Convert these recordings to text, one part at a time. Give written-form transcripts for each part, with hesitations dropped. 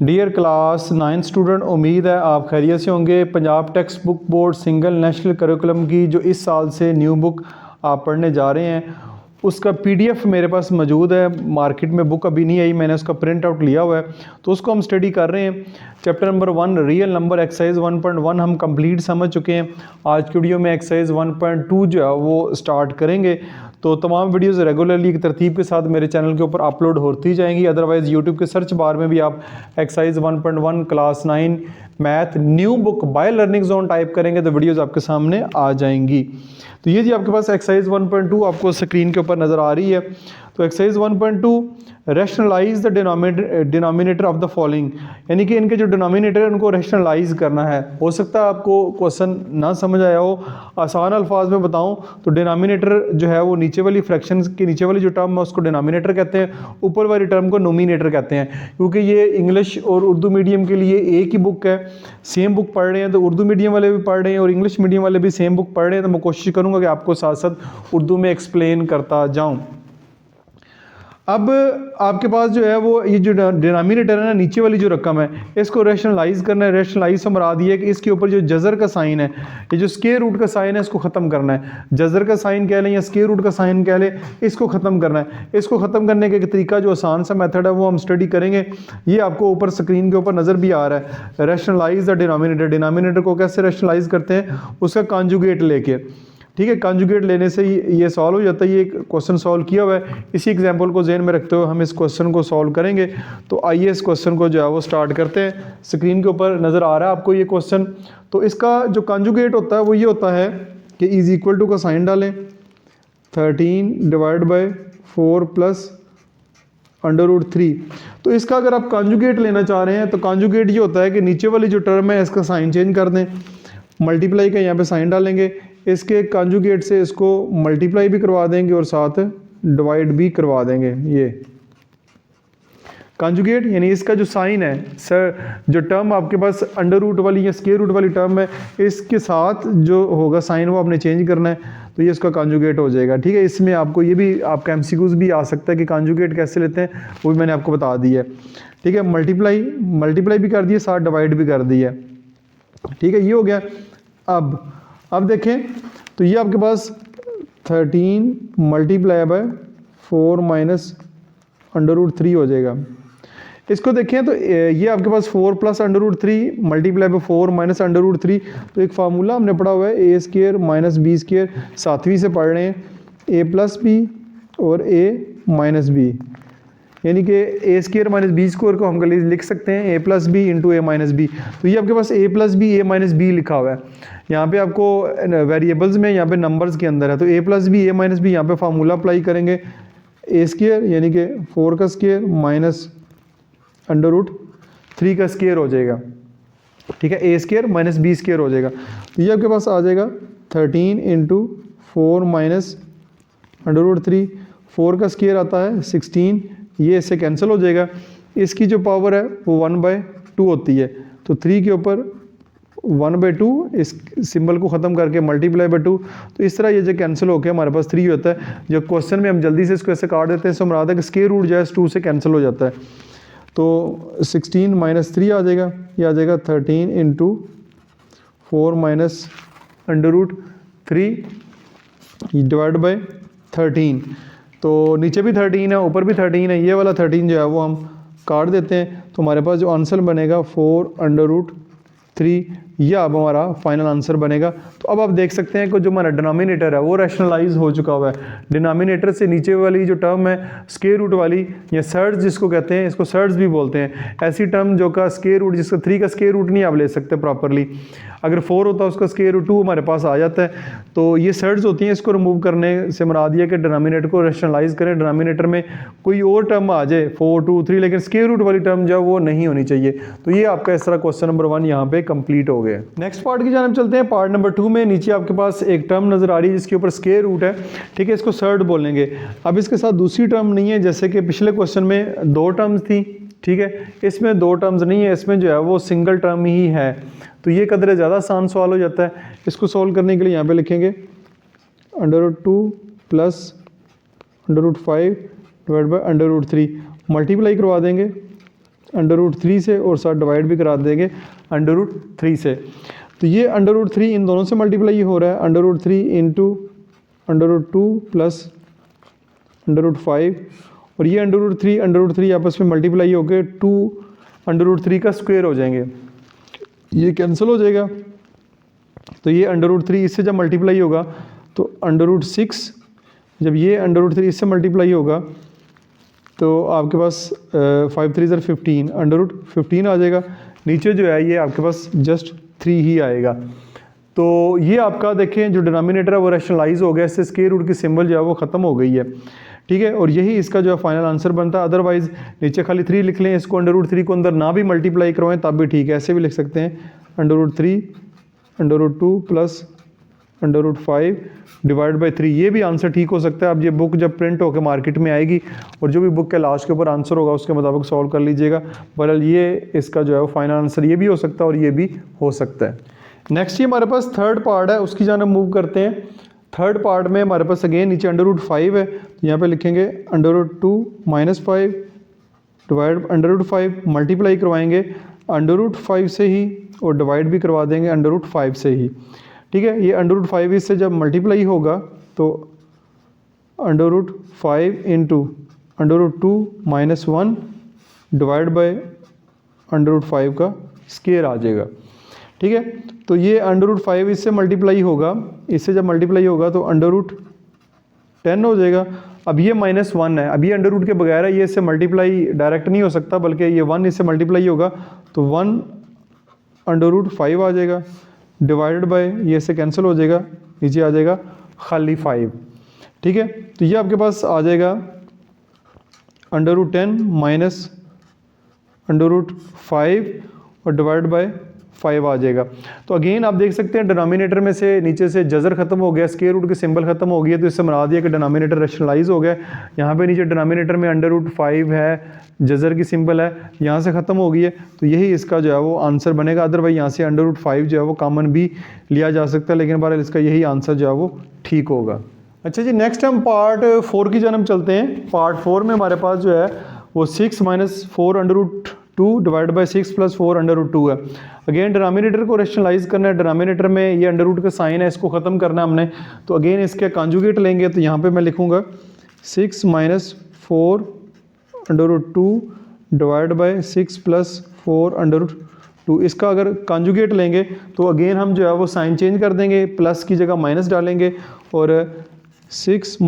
Dear class 9 student, उम्मीद है आप खैरियत से होंगे। Punjab text book board single national curriculum की जो इस साल से न्यू बुक आप पढ़ने जा रहे हैं उसका पीडीएफ मेरे पास मौजूद है। मार्केट में बुक अभी नहीं आई, मैंने उसका प्रिंट आउट लिया हुआ है, तो उसको हम स्टडी कर रहे हैं। Chapter number 1 real number exercise 1.1 हम कंप्लीट समझ चुके हैं। आज की वीडियो में एक्सरसाइज 1.2 जो है वो स्टार्ट करेंगे। तो तमाम वीडियोस रेगुलरली एक तरतीब के साथ मेरे चैनल के ऊपर अपलोड होती जाएंगी। अदरवाइज़ यूट्यूब के सर्च बार में भी आप exercise 1.1 class 9 math new book by learning zone type करेंगे तो वीडियोस आपके सामने आ जाएंगी। तो ये जी आपके पास एक्सरसाइज 1.2 आपको स्क्रीन के ऊपर नज़र आ रही है। तो exercise 1.2 rationalise the denominator of the following, यानी कि इनके जो डिनोमिनेटर है उनको रैशनलाइज करना है। हो सकता है आपको क्वेश्चन ना समझ आया हो, आसान अल्फाज में बताऊं तो डिनोमिनेटर जो है वो नीचे वाली फ्रैक्शन के नीचे वाली जो टर्म है उसको डिनोमिनेटर कहते हैं, ऊपर वाली टर्म को नोमिनेटर कहते हैं। क्योंकि ये इंग्लिश और उर्दू मीडियम के लिए एक ही बुक है, सेम बुक पढ़ रहे हैं तो उर्दू मीडियम वाले भी पढ़ रहे हैं और इंग्लिश मीडियम वाले भी सेम बुक पढ़ रहे हैं, तो मैं कोशिश करूँगा कि आपको साथ साथ उर्दू में एक्सप्लेन करता जाऊँ। अब आपके पास जो है वो ये जो डिनोमिनेटर है ना, नीचे वाली जो रकम है इसको रैशनलाइज करना है। रैशनलाइज से मुराद ये है कि इसके ऊपर जो जज़र का साइन है, ये जो स्क्वायर रूट का साइन है इसको ख़त्म करना है। जज़र का साइन कह लें या स्क्वायर रूट का साइन कह लें, इसको ख़त्म करना है। इसको ख़त्म करने का एक तरीका जो आसान सा मेथड है वो हम स्टडी करेंगे। ये आपको ऊपर स्क्रीन के ऊपर नज़र भी आ रहा है। रैशनलाइज द डिनोमिनेटर, डिनोमिनेटर को कैसे रैशनलाइज करते हैं, उसका कॉन्जुगेट लेके, ठीक है। कॉन्जुगेट लेने से ये सॉल्व हो जाता है। ये क्वेश्चन सॉल्व किया हुआ है, इसी एग्जांपल को ज़हन में रखते हुए हम इस क्वेश्चन को सॉल्व करेंगे। तो आइए इस क्वेश्चन को जो है वो स्टार्ट करते हैं। स्क्रीन के ऊपर नज़र आ रहा है आपको ये क्वेश्चन। तो इसका जो कॉन्जुगेट होता है वो ये होता है कि इज इक्वल टू का साइन डालें, 13 डिवाइड बाई 4 प्लस √3। तो इसका अगर आप कॉन्जुगेट लेना चाह रहे हैं तो कॉन्जुगेट ये होता है कि नीचे वाली जो टर्म है इसका साइन चेंज कर दें, मल्टीप्लाई का यहाँ पे साइन डालेंगे, इसके कॉन्जुगेट से इसको मल्टीप्लाई भी करवा देंगे और साथ डिवाइड भी करवा देंगे। ये कॉन्जुगेट यानी इसका जो साइन है सर, जो टर्म आपके पास अंडर रूट वाली या स्क्वायर रूट वाली टर्म है इसके साथ जो होगा साइन वो आपने चेंज करना है, तो ये इसका कॉन्जुगेट हो जाएगा। ठीक है, इसमें आपको ये भी आपका एमसीक्यूज भी आ सकता है कि कॉन्जुगेट कैसे लेते हैं, वो भी मैंने आपको बता दिया है। ठीक है, मल्टीप्लाई भी कर दिया, साथ डिवाइड भी कर दिया। ठीक है, ये हो गया। अब देखें तो ये आपके पास 13 मल्टीप्लाई बाय 4 माइनस √3 हो जाएगा। इसको देखें तो ये आपके पास 4 प्लस √3 मल्टीप्लाई बाय 4 माइनस √3, तो एक फार्मूला हमने पढ़ा हुआ है ए स्क्वायर माइनस बी स्क्वायर, 7वीं से पढ़ रहे हैं, ए प्लस बी और ए माइनस बी, यानी कि ए स्क्वायर माइनस बी स्क्वायर को हम लिख सकते हैं ए प्लस बी इंटू ए माइनस बी। तो ये आपके पास ए plus B A minus B लिखा हुआ है। यहाँ पे आपको वेरिएबल्स में यहाँ पे नंबर्स के अंदर है, तो ए plus B A minus B यहाँ पे फार्मूला अप्लाई करेंगे, ए स्क्वायर यानी कि 4 का स्क्वायर माइनस √3 का स्क्वायर हो जाएगा। ठीक है, ए स्क्वायर माइनस बी स्क्वायर हो जाएगा। तो ये आपके पास आ जाएगा 13 इंटू 4 माइनस √3, 4 का स्क्वायर आता है 16, ये इससे कैंसिल हो जाएगा। इसकी जो पावर है वो 1/2 होती है, तो 3 के ऊपर 1/2, इस सिंबल को ख़त्म करके मल्टीप्लाई बाय 2, तो इस तरह ये जो कैंसिल होकर हमारे पास 3 होता है। जो क्वेश्चन में हम जल्दी से इसको ऐसे काट देते हैं, इससे मुराद है कि स्क्वायर रूट जो है 2 से कैंसिल हो जाता है। तो 16 माइनस 3 आ जाएगा, ये आ जाएगा 13 इंटू 4 माइनस √3 डिवाइड बाई 13। तो नीचे भी 13 है, ऊपर भी 13 है, ये वाला 13 जो है वो हम काट देते हैं, तो हमारे पास जो आंसर बनेगा 4√3, यह अब हमारा फाइनल आंसर बनेगा। तो अब आप देख सकते हैं कि जो हमारा डिनोमिनेटर है वो रैशनलाइज हो चुका हुआ है। डिनोमिनेटर से नीचे वाली जो टर्म है स्क्वायर रूट वाली या सर्ज जिसको कहते हैं, इसको सर्ज भी बोलते हैं, ऐसी टर्म जो का स्क्वायर रूट, जिसका 3 का स्क्वायर रूट नहीं आप ले सकते प्रॉपरली। अगर 4 होता है उसका स्क्वायर रूट 2 हमारे पास आ जाता है, तो ये सर्ज होती हैं। इसको रिमूव करने से मुराद ये कि डिनोमिनेटर को रैशनलाइज करें, डिनोमिनेटर में कोई और टर्म आ जाए 4 2 3, लेकिन स्क्वायर रूट वाली टर्म जो वो नहीं होनी चाहिए। तो ये आपका इस तरह क्वेश्चन नंबर 1 यहाँ पे कंप्लीट हो गया। नेक्स्ट पार्ट की जानब चलते हैं। पार्ट नंबर 2 में नीचे आपके पास एक टर्म नजर आ रही है जिसके ऊपर स्क्वायर रूट है। ठीक है, इसको सर्ड बोलेंगे। अब इसके साथ दूसरी टर्म नहीं है, जैसे कि पिछले क्वेश्चन में 2 टर्म्स थी। ठीक है, इसमें 2 टर्म्स नहीं है, इसमें जो है वो सिंगल टर्म ही है। तो ये कदर ज़्यादा आसान सवाल हो जाता है। इसको सॉल्व करने के लिए यहाँ पे लिखेंगे √2 प्लस √5 डिवाइड बाई √3, मल्टीप्लाई करवा देंगे √3 से और साथ डिवाइड भी करा देंगे √3 से। तो ये √3 इन दोनों से मल्टीप्लाई हो रहा है, √3 इंटू √2 प्लस √5 और ये √3 आपस में मल्टीप्लाई हो गए 2 √3 का स्क्वायर हो जाएंगे, ये कैंसिल हो जाएगा। तो ये √3 इससे जब मल्टीप्लाई होगा तो √6, जब ये √3 इससे मल्टीप्लाई होगा तो आपके पास 5 3 ज़र 15 √15 आ जाएगा। नीचे जो है ये आपके पास जस्ट 3 ही आएगा। तो ये आपका देखें जो डिनोमिनेटर है वो रैशनलाइज हो गया, इससे स्क्वायर रूट की सिंबल जो है वो ख़त्म हो गई है, ठीक है। और यही इसका जो है फाइनल आंसर बनता है। अदरवाइज़ नीचे खाली 3 लिख लें, इसको √3 को अंदर ना भी मल्टीप्लाई करवाएं तब भी ठीक है, ऐसे भी लिख सकते हैं √3 √2 प्लस √5 डिवाइड बाई 3, ये भी आंसर ठीक हो सकता है। अब ये बुक जब प्रिंट होकर मार्केट में आएगी और जो भी बुक के लास्ट के ऊपर आंसर होगा उसके मुताबिक सॉल्व कर लीजिएगा। बहरहाल ये इसका जो है वो फाइनल आंसर ये भी हो सकता है और ये भी हो सकता है। नेक्स्ट ये हमारे पास थर्ड पार्ट है, उसकी जानिब मूव करते हैं। थर्ड पार्ट में हमारे पास अगेन नीचे √5 है, यहाँ पे लिखेंगे √2 - 5 डिवाइड √5 मल्टीप्लाई करवाएंगे √5 से ही और डिवाइड भी करवा देंगे √5 से ही, ठीक है। ये √5 इससे जब मल्टीप्लाई होगा तो √5 इंटू √2 - 1 डिवाइड बाय √5 का स्क्वायर आ जाएगा, ठीक है। तो ये √5 इससे मल्टीप्लाई होगा, इससे जब मल्टीप्लाई होगा तो √10 हो जाएगा। अब ये -1 है, अब ये अंडर रूट के बगैर है, ये इससे मल्टीप्लाई डायरेक्ट नहीं हो सकता, बल्कि ये 1 इससे मल्टीप्लाई होगा तो 1 √5 आ जाएगा डिवाइडेड बाय ये इससे कैंसिल हो जाएगा, नीचे आ जाएगा खाली 5, ठीक है। तो ये आपके पास आ जाएगा √10 माइनस √5 और डिवाइड बाय 5 आ जाएगा। तो अगेन आप देख सकते हैं डिनोमिनेटर में से नीचे से जज़र खत्म हो गया, स्क्वायर रूट की सिंबल खत्म हो गई है, तो इससे मरा दिया कि डिनोमिनेटर रैशनलाइज हो गया। यहाँ पे नीचे डिनोमिनेटर में √5 है, जज़र की सिंबल है, यहाँ से ख़त्म हो गई है, तो यही इसका जो है वो आंसर बनेगा। अदरवाइज यहाँ से √5 जो है वो कॉमन भी लिया जा सकता है, लेकिन बहरहाल इसका यही आंसर जो है वो ठीक होगा। अच्छा जी, नेक्स्ट हम पार्ट 4 की जानब चलते हैं। पार्ट 4 में हमारे पास जो है वो 6 - 4 √2 डिवाइड बाई 6 + 4 √2 है। अगेन डिनोमिनेटर को रैशनलाइज करना है, डिनोमिनेटर में ये अंडर रूट का साइन है, इसको ख़त्म करना है हमने, तो अगेन इसके कॉन्जुगेट लेंगे। तो यहाँ पे मैं लिखूँगा 6 - 4 √2 डिवाइड बाई 6 + 4 √2। इसका अगर कॉन्जुगेट लेंगे तो अगेन हम जो है वो साइन चेंज कर देंगे, प्लस की जगह माइनस डालेंगे और 6 -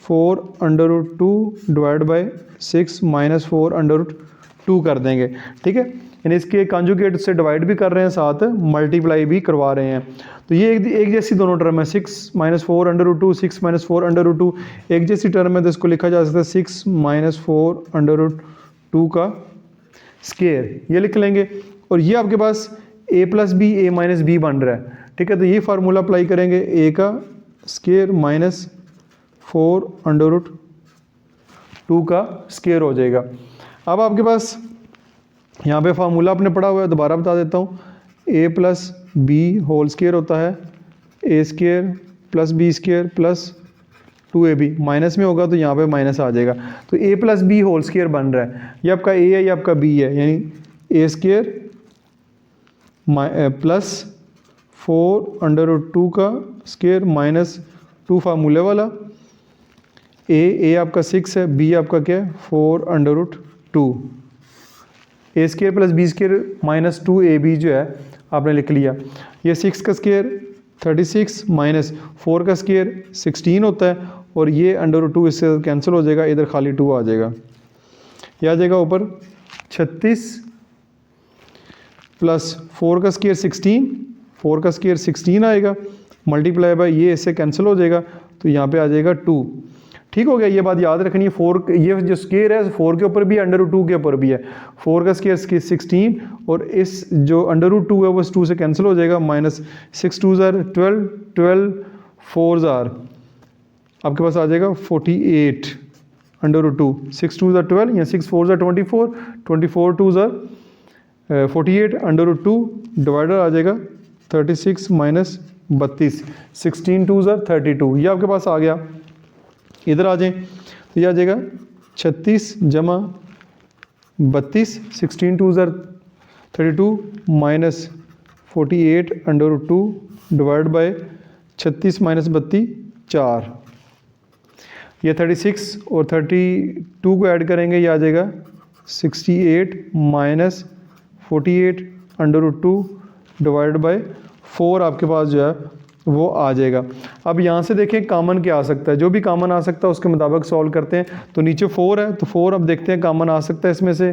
4 √2 डिवाइड बाई 6 - 4 √2 कर देंगे, ठीक है। यानी इसके कॉन्जुगेट से डिवाइड भी कर रहे हैं, साथ मल्टीप्लाई भी करवा रहे हैं। तो ये एक जैसी दोनों टर्म है, 6 - 4 √2 6 - 4 √2 एक जैसी टर्म है, तो इसको लिखा जा सकता है 6 - 4 √2 का स्क्वायर, ये लिख लेंगे। और ये आपके पास a + b a - b बन रहा है, ठीक है। तो ये फार्मूला अप्लाई करेंगे, a का स्क्वायर माइनस 4 √2 का स्क्वायर हो जाएगा। अब आपके पास यहाँ पे फार्मूला आपने पढ़ा हुआ है, दोबारा बता देता हूँ, a + b होल स्क्वायर होता है a² + b² + 2ab, माइनस में होगा तो यहाँ पे माइनस आ जाएगा, तो a + b होल स्क्वायर बन रहा है। ये आपका a है, ये आपका b है, यानी a² + 4 √2 का स्क्वायर माइनस 2 फार्मूले वाला, a आपका 6 है, b आपका क्या है 4 √2, a² + b² - 2ab जो है आपने लिख लिया। ये 6 का स्क्वायर 36 माइनस 4 का स्क्वायर 16 होता है, और ये √2 इससे कैंसिल हो जाएगा, इधर खाली 2 आ जाएगा, यह आ जाएगा ऊपर 36 प्लस 4 का स्क्वायर 16, 4 का स्क्वायर 16 आएगा, मल्टीप्लाई बाय ये इससे कैंसिल हो जाएगा, तो यहाँ पे आ जाएगा 2। ठीक हो गया, ये बात याद रखनी है। 4 ये जो स्क्वायर है 4 के ऊपर भी है, √2 के ऊपर भी है। 4 का स्क्वायर 16 और इस जो √2 है वो 2 से कैंसिल हो जाएगा, माइनस 6 2 ज़ार 12, 12 4 ज़ार आपके पास आ जाएगा 48 √2, 6 2 ज़ार 12 या 6 4 ज़ार 24, 24 2 ज़ार 48 √2 डिवाइडर आ जाएगा 36 माइनस 32, 16 2 ज़ार 32, ये आपके पास आ गया। इधर आ जाएं तो यह आ जाएगा 36 जमा 32, 16 2 ज़र 32 minus 48 under root 2 divide by 36 minus 32 4। ये 36 और 32 को ऐड करेंगे, ये आ जाएगा 68 minus 48 under root 2 divide by 4 आपके पास जो है वो आ जाएगा। अब यहाँ से देखें कॉमन क्या आ सकता है, जो भी कॉमन आ सकता है उसके मुताबिक सॉल्व करते हैं। तो नीचे 4 है, तो 4 अब देखते हैं कॉमन आ सकता है इसमें से।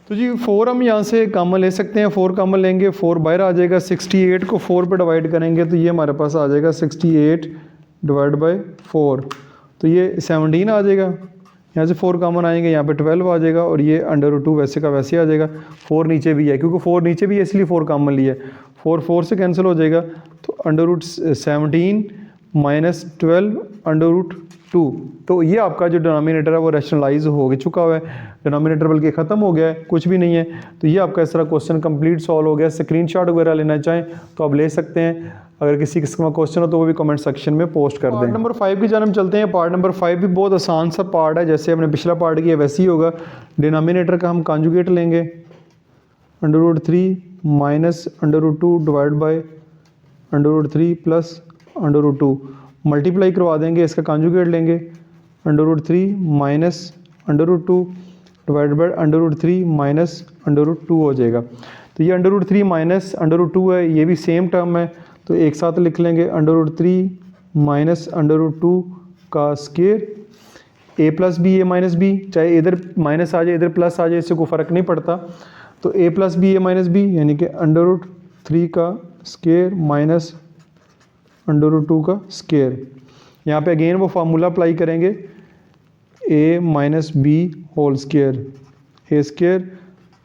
तो जी 4 हम यहाँ से कॉमन ले सकते हैं, 4 कॉमन लेंगे, 4 बाहर आ जाएगा। 68 को 4 पे डिवाइड करेंगे तो ये हमारे पास आ जाएगा 68 डिवाइड बाय 4, तो ये 17 आ जाएगा। यहाँ से 4 कॉमन आएंगे, यहाँ पे 12 आ जाएगा और ये अंडर रूट 2 वैसे का वैसे आ जाएगा। 4 नीचे भी है, क्योंकि 4 नीचे भी है इसलिए 4 कॉमन लिया है। 4 से कैंसिल हो जाएगा, तो under root 17 minus 12 under root 2। तो ये आपका जो डिनोमिनेटर है वो रैशनलाइज हो चुका हुआ है, डिनोमिनेटर बल्कि ख़त्म हो गया है, कुछ भी नहीं है। तो ये आपका इस तरह क्वेश्चन कंप्लीट सॉल्व हो गया। स्क्रीनशॉट वगैरह लेना चाहें तो आप ले सकते हैं। अगर किसी किस्म का क्वेश्चन हो तो वो भी कमेंट सेक्शन में पोस्ट कर दें। पार्ट नंबर 5 की जानब चलते हैं। पार्ट नंबर 5 भी बहुत आसान सा पार्ट है, जैसे हमने पिछला पार्ट किया वैसे ही होगा। डिनोमिनेटर का हम कॉन्जुगेट लेंगे, under root 3 minus under root 2 divide by under root 3 plus under root 2, multiply करवा देंगे, इसका कॉन्जुगेट लेंगे, under root 3 minus under root 2 divide by under root 3 minus under root 2 हो जाएगा। तो ये under root 3 minus under root 2 है, ये भी सेम टर्म है, तो एक साथ लिख लेंगे under root 3 minus under root 2 का square, A plus B A minus B, चाहे इधर माइनस आ जाए इधर प्लस आ जाए इससे कोई फ़र्क नहीं पड़ता। तो ए plus B A minus B यानी कि अंडर रूट 3 का स्क्वायर माइनस अंडर रूट 2 का स्क्वायर। यहाँ पे अगेन वो फार्मूला अप्लाई करेंगे, A minus B whole square, A square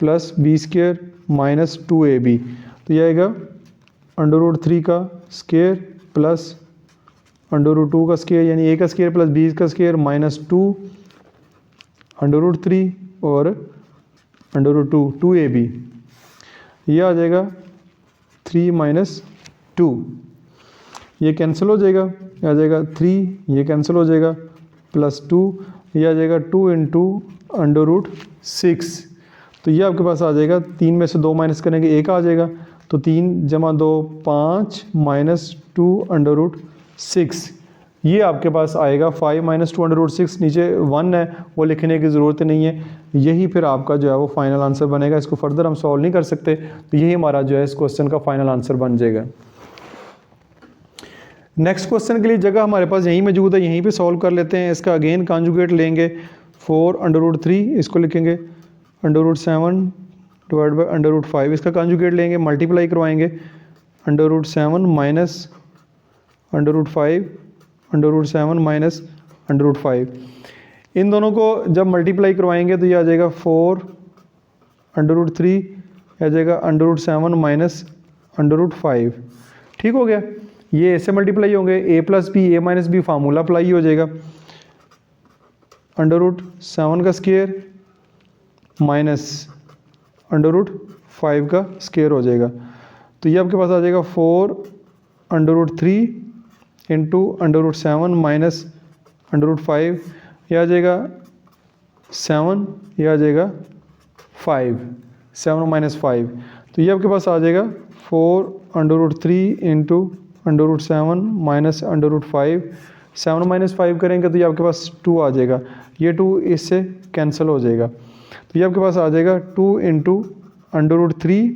plus B square minus 2ab। तो यह आएगा अंडर रूट 3 का स्क्वायर प्लस अंडर रूट 2 का स्क्वायर, यानी ए का स्क्वायर प्लस बी का स्क्वायर माइनस 2 अंडर रूट 3 और अंडर रूट 2 2ab। ये आ जाएगा 3 माइनस 2, ये कैंसिल हो जाएगा, ये आ जाएगा 3, ये कैंसिल हो जाएगा, प्लस 2, ये आ जाएगा 2 इंटू अंडर रूट 6। तो ये आपके पास आ जाएगा, 3 में से 2 माइनस करेंगे 1 आ जाएगा, तो 3 जमा 2 5 माइनस 2 अंडर रूट 6। ये आपके पास आएगा 5 माइनस 2 अंडर रूट 6। नीचे 1 है वो लिखने की ज़रूरत नहीं है, यही फिर आपका जो है वो फाइनल आंसर बनेगा। इसको फर्दर हम सॉल्व नहीं कर सकते, तो यही हमारा जो है इस क्वेश्चन का फाइनल आंसर बन जाएगा। नेक्स्ट क्वेश्चन के लिए जगह हमारे पास यहीं मौजूद है, यहीं पे सॉल्व कर लेते हैं। इसका अगेन कॉन्जुगेट लेंगे, 4 अंडर रूट 3, इसको लिखेंगे under root 7 divide by under root 5, इसका कॉन्जुगेट लेंगे, मल्टीप्लाई करवाएंगे, under root 7 minus under root 5 under root 7 minus under root 5। इन दोनों को जब मल्टीप्लाई करवाएंगे तो ये आ जाएगा 4 अंडर रूट 3, आ जाएगा under root 7 minus under root 5। ठीक हो गया, ये ऐसे मल्टीप्लाई होंगे, A plus B A minus B formula apply हो जाएगा, अंडर रूट 7 का स्क्वायर माइनस अंडर रूट 5 का स्क्वायर हो जाएगा। तो ये आपके पास आ जाएगा 4 under root 3 into under root 7 minus under root 5, यह आ जाएगा 7, यह आ जाएगा 5, 7 माइनस 5। तो ये आपके पास आ जाएगा 4 under root 3 into under root 7 minus under root 5, 7 minus 5 करेंगे तो ये आपके पास 2 आ जाएगा, ये 2 इससे कैंसिल हो जाएगा। तो ये आपके पास आ जाएगा 2 into under root 3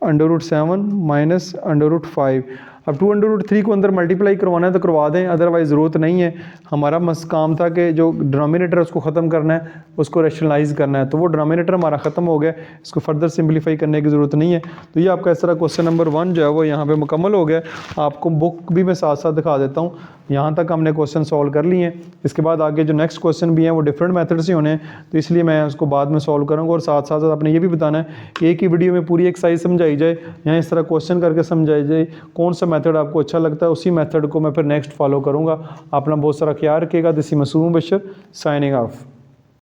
under root 7 minus under root 5। अब 2 अंडर रूट 3 को अंदर मल्टीप्लाई करवाना है तो करवा दें, अदरवाइज़ ज़रूरत नहीं है। हमारा मस काम था कि जो डिनोमिनेटर है उसको ख़त्म करना है, उसको रैशनलाइज़ करना है, तो वो डिनोमिनेटर हमारा ख़त्म हो गया, इसको फर्दर सिंप्लीफाई करने की ज़रूरत नहीं है। तो ये आपका इस तरह क्वेश्चन नंबर 1 जो है वो यहाँ पे मुकम्मल हो गया। आपको बुक भी मैं साथ साथ दिखा देता हूँ, यहाँ तक हमने क्वेश्चन सॉल्व कर लिए हैं। इसके बाद आगे जो नेक्स्ट क्वेश्चन भी हैं वो डिफरेंट मेथड से होने हैं, तो इसलिए मैं उसको बाद में सॉल्व करूँगा। और साथ साथ आपने ये भी बताना है कि एक ही वीडियो में पूरी एक्सरसाइज समझाई जाए, यहाँ इस तरह क्वेश्चन करके समझाई जाए, कौन सा मेथड आपको अच्छा लगता है उसी मेथड को मैं फिर नेक्स्ट फॉलो करूँगा। अपना बहुत सारा ख्याल रखिएगा। दिस इज मासूम बशर साइनिंग ऑफ।